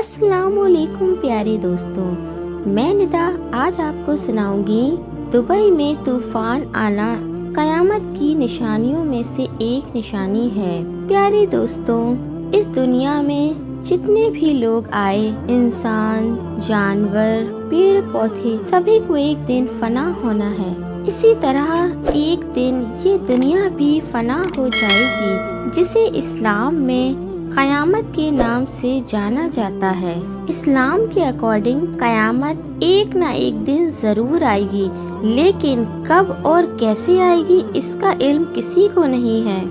السلام علیکم پیارے دوستوں، میں ندا آج آپ کو سناؤں گی دبئی میں طوفان آنا قیامت کی نشانیوں میں سے ایک نشانی ہے۔ پیارے دوستوں، اس دنیا میں جتنے بھی لوگ آئے، انسان، جانور، پیڑ پودے، سبھی کو ایک دن فنا ہونا ہے۔ اسی طرح ایک دن یہ دنیا بھی فنا ہو جائے گی، جسے اسلام میں قیامت کے نام سے جانا جاتا ہے۔ اسلام کے اکارڈنگ قیامت ایک نہ ایک دن ضرور آئے گی، لیکن کب اور کیسے آئے گی اس کا علم کسی کو نہیں ہے۔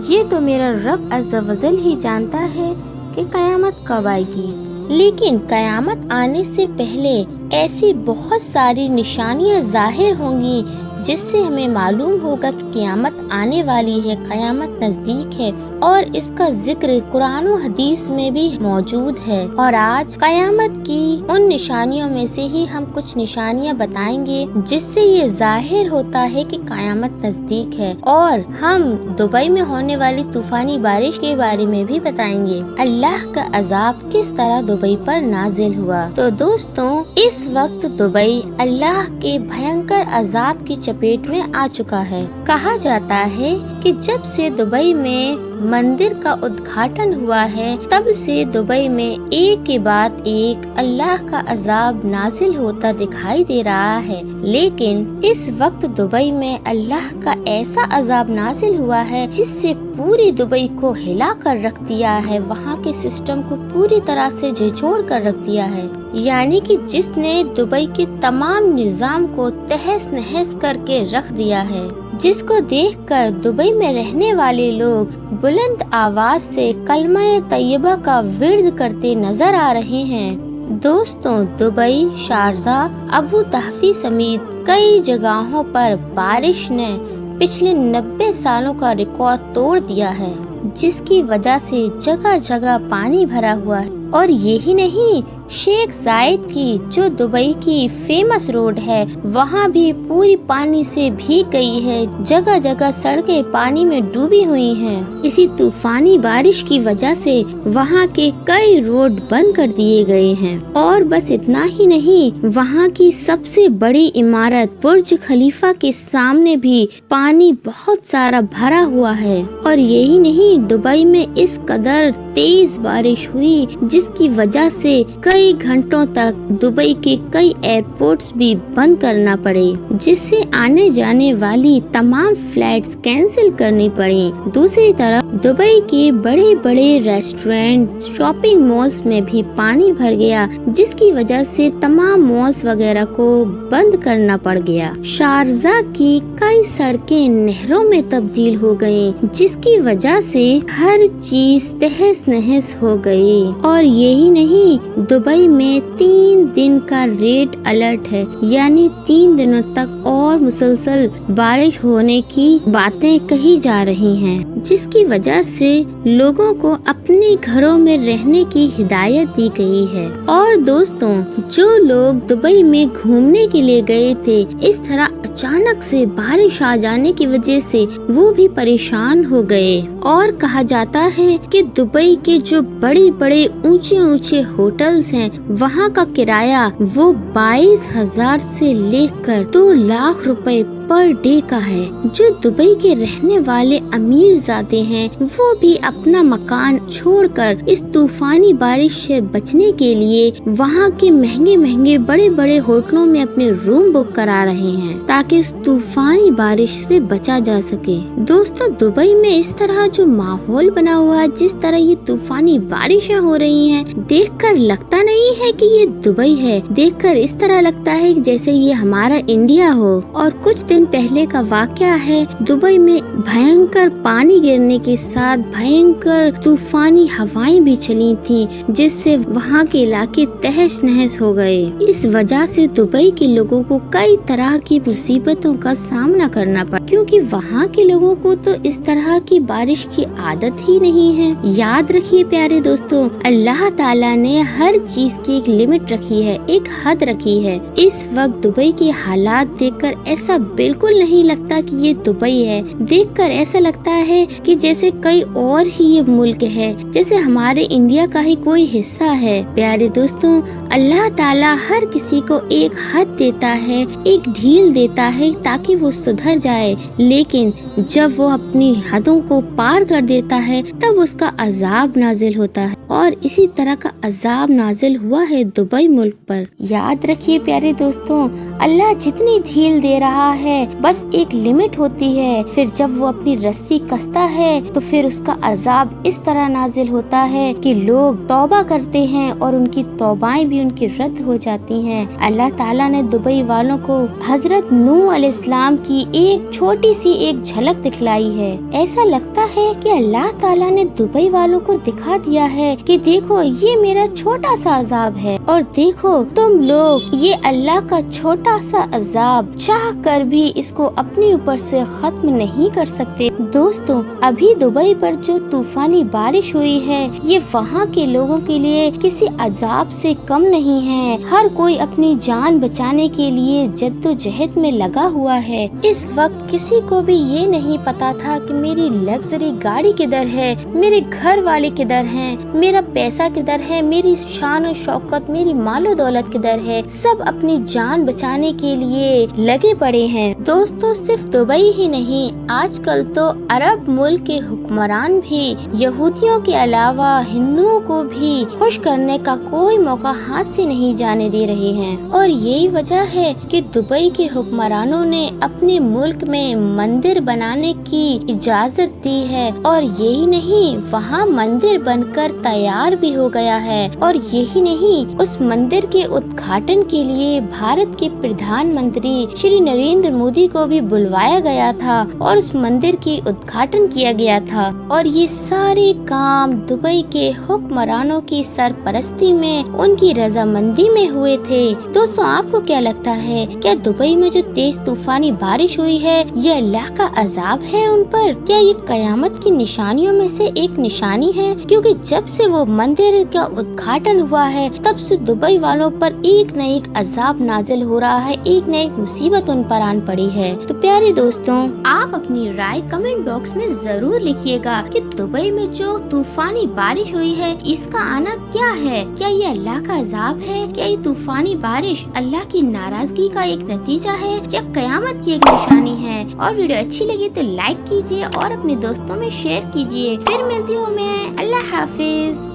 یہ تو میرا رب عز و جل ہی جانتا ہے کہ قیامت کب آئے گی۔ لیکن قیامت آنے سے پہلے ایسی بہت ساری نشانیاں ظاہر ہوں گی جس سے ہمیں معلوم ہوگا کہ قیامت آنے والی ہے، قیامت نزدیک ہے، اور اس کا ذکر قرآن و حدیث میں بھی موجود ہے۔ اور آج قیامت کی ان نشانیوں میں سے ہی ہم کچھ نشانیاں بتائیں گے جس سے یہ ظاہر ہوتا ہے کہ قیامت نزدیک ہے، اور ہم دبئی میں ہونے والی طوفانی بارش کے بارے میں بھی بتائیں گے، اللہ کا عذاب کس طرح دبئی پر نازل ہوا۔ تو دوستوں، اس وقت دبئی اللہ کے بھینکر عذاب کی چپیٹ میں آ چکا ہے۔ کہا جاتا ہے کہ جب سے دبئی میں مندر کا ادگھاٹن ہوا ہے، تب سے دبئی میں ایک کے بعد ایک اللہ کا عذاب نازل ہوتا دکھائی دے رہا ہے۔ لیکن اس وقت دبئی میں اللہ کا ایسا عذاب نازل ہوا ہے جس سے پوری دبئی کو ہلا کر رکھ دیا ہے، وہاں کے سسٹم کو پوری طرح سے جھنجھوڑ کر رکھ دیا ہے۔ یعنی کہ جس نے دبئی کے تمام نظام کو تہس نہس کر کے رکھ دیا ہے، جس کو دیکھ کر دبئی میں رہنے والے لوگ بلند آواز سے کلمہ طیبہ کا ورد کرتے نظر آ رہے ہیں۔ دوستوں، دبئی، شارجہ، ابو ظہبی سمیت کئی جگہوں پر بارش نے پچھلے 90 سالوں کا ریکارڈ توڑ دیا ہے، جس کی وجہ سے جگہ جگہ پانی بھرا ہوا ہے۔ اور یہی نہیں، شیخ زائد کی جو دبئی کی فیمس روڈ ہے، وہاں بھی پوری پانی سے بھیگ گئی ہے، جگہ جگہ سڑکیں پانی میں ڈوبی ہوئی ہیں۔ اسی طوفانی بارش کی وجہ سے وہاں کے کئی روڈ بند کر دیے گئے ہیں۔ اور بس اتنا ہی نہیں، وہاں کی سب سے بڑی عمارت برج خلیفہ کے سامنے بھی پانی بہت سارا بھرا ہوا ہے۔ اور یہی نہیں، دبئی میں اس قدر تیز بارش ہوئی جس کی وجہ سے کئی گھنٹوں تک دبئی کے کئی ایئرپورٹس بھی بند کرنا پڑے، جس سے آنے جانے والی تمام فلائٹس کینسل کرنی پڑی۔ دوسری طرف دبئی کے بڑے بڑے ریسٹورینٹ، شاپنگ مالز میں بھی پانی بھر گیا، جس کی وجہ سے تمام مالز وغیرہ کو بند کرنا پڑ گیا۔ شارجہ کی کئی سڑکیں نہروں میں تبدیل ہو گئیں، جس کی وجہ سے ہر چیز تہس نہس ہو گئی۔ اور یہی نہیں، دبئی میں 3 دن کا ریڈ الرٹ ہے، یعنی 3 دنوں تک اور مسلسل بارش ہونے کی باتیں کہی جا رہی ہیں، جس کی وجہ سے لوگوں کو اپنے گھروں میں رہنے کی ہدایت دی گئی ہے۔ اور دوستوں، جو لوگ دبئی میں گھومنے کے لیے گئے تھے، اس طرح اچانک سے بارش آ جانے کی وجہ سے وہ بھی پریشان ہو گئے۔ اور کہا جاتا ہے کہ دبئی کے جو بڑے بڑے اونچے اونچے ہوٹلز ہیں، وہاں کا کرایہ وہ 22,000 سے لے کر 2 لاکھ روپے پر ڈے کا ہے۔ جو دبئی کے رہنے والے امیر زادے ہیں، وہ بھی اپنا مکان چھوڑ کر اس طوفانی بارش سے بچنے کے لیے وہاں کے مہنگے مہنگے بڑے بڑے ہوٹلوں میں اپنے روم بک کرا رہے ہیں، تاکہ اس طوفانی بارش سے بچا جا سکے۔ دوستو، دبئی میں اس طرح جو ماحول بنا ہوا ہے، جس طرح یہ طوفانی بارشیں ہو رہی ہیں، دیکھ کر لگتا نہیں ہے کہ یہ دبئی ہے، دیکھ کر اس طرح لگتا ہے جیسے یہ ہمارا انڈیا ہو۔ اور کچھ دن پہلے کا واقعہ ہے، دبئی میں بھینکر پانی گرنے کے ساتھ بھینکر طوفانی ہوائیں بھی چلی تھیں، جس سے وہاں کے علاقے تہس نہس ہو گئے۔ اس وجہ سے دبئی کے لوگوں کو کئی طرح کی مصیبتوں کا سامنا کرنا پڑا، کیونکہ وہاں کے لوگوں کو تو اس طرح کی بارش کی عادت ہی نہیں ہے۔ یاد رکھیے پیارے دوستوں، اللہ تعالیٰ نے ہر چیز کی ایک لمٹ رکھی ہے، ایک حد رکھی ہے۔ اس وقت دبئی کے حالات دیکھ کر ایسا بے بالکل نہیں لگتا کہ یہ دبئی ہے، دیکھ کر ایسا لگتا ہے کہ جیسے کئی اور ہی یہ ملک ہے، جیسے ہمارے انڈیا کا ہی کوئی حصہ ہے۔ پیارے دوستوں، اللہ تعالیٰ ہر کسی کو ایک حد دیتا ہے، ایک ڈھیل دیتا ہے تاکہ وہ سدھر جائے، لیکن جب وہ اپنی حدوں کو پار کر دیتا ہے تب اس کا عذاب نازل ہوتا ہے، اور اسی طرح کا عذاب نازل ہوا ہے دبئی ملک پر۔ یاد رکھیے پیارے دوستوں، اللہ جتنی ڈھیل دے رہا ہے بس ایک لمٹ ہوتی ہے، پھر جب وہ اپنی رسی کستا ہے تو پھر اس کا عذاب اس طرح نازل ہوتا ہے کہ لوگ توبہ کرتے ہیں اور ان کی توبائیں بھی ان کی رد ہو جاتی ہیں۔ اللہ تعالیٰ نے دبئی والوں کو حضرت نوح علیہ السلام کی ایک چھوٹی سی ایک جھلک دکھلائی ہے۔ ایسا لگتا ہے کہ اللہ تعالیٰ نے دبئی والوں کو دکھا دیا ہے کہ دیکھو یہ میرا چھوٹا سا عذاب ہے، اور دیکھو تم لوگ یہ اللہ کا چھوٹا سا عذاب چاہ کر بھی اس کو اپنے اوپر سے ختم نہیں کر سکتے۔ دوستوں، ابھی دبئی پر جو طوفانی بارش ہوئی ہے یہ وہاں کے لوگوں کے لیے کسی عذاب سے کم نہیں ہے۔ ہر کوئی اپنی جان بچانے کے لیے جدوجہد میں لگا ہوا ہے۔ اس وقت کسی کو بھی یہ نہیں پتا تھا کہ میری لگژری گاڑی کدھر ہے، میرے گھر والے کدھر ہیں، میرا پیسہ کدھر ہے، میری شان و شوکت، میری مال و دولت کدھر ہے۔ سب اپنی جان بچانے کے لیے لگے پڑے ہیں۔ دوستوں، صرف دبئی ہی نہیں، آج کل تو عرب ملک کے حکمران بھی یہودیوں کے علاوہ ہندوؤں کو بھی خوش کرنے کا کوئی موقع ہاتھ سے نہیں جانے دے رہے ہیں، اور یہی وجہ ہے کہ دبئی کے حکمرانوں نے اپنے ملک میں مندر بنانے کی اجازت دی ہے، اور یہی نہیں وہاں مندر بن کر تیار بھی ہو گیا ہے، اور یہی نہیں اس مندر کے ادگھاٹن کے لیے بھارت کے پردھان منتری شری نریندر مودی کو بھی بلوایا گیا تھا اور اس مندر کی ادگھاٹن کیا گیا تھا، اور یہ سارے کام دبئی کے حکمرانوں کی سرپرستی میں ان کی رضامندی میں ہوئے تھے۔ دوستوں، آپ کو کیا لگتا ہے، کیا دبئی میں جو تیز طوفانی بارش ہوئی ہے یہ اللہ کا عذاب ہے ان پر؟ کیا یہ قیامت کی نشانیوں میں سے ایک نشانی ہے؟ کیونکہ جب سے وہ مندر کا ادگھاٹن ہوا ہے تب سے دبئی والوں پر ایک نہ ایک عذاب نازل ہو رہا ہے، ایک نہ ایک مصیبت ان پر آن پڑی ہے۔ تو پیارے دوستوں، آپ اپنی رائے کمنٹ باکس میں ضرور لکھیے گا کہ دبئی میں جو طوفانی بارش ہوئی ہے اس کا آنا کیا ہے؟ کیا یہ اللہ کا عذاب ہے؟ کیا یہ طوفانی بارش اللہ کی ناراضگی کا ایک نتیجہ ہے یا قیامت کی ایک نشانی ہے؟ اور ویڈیو اچھی لگی تو لائک کیجیے اور اپنے دوستوں میں شیئر کیجیے۔ پھر ملتی ہوں میں، اللہ حافظ۔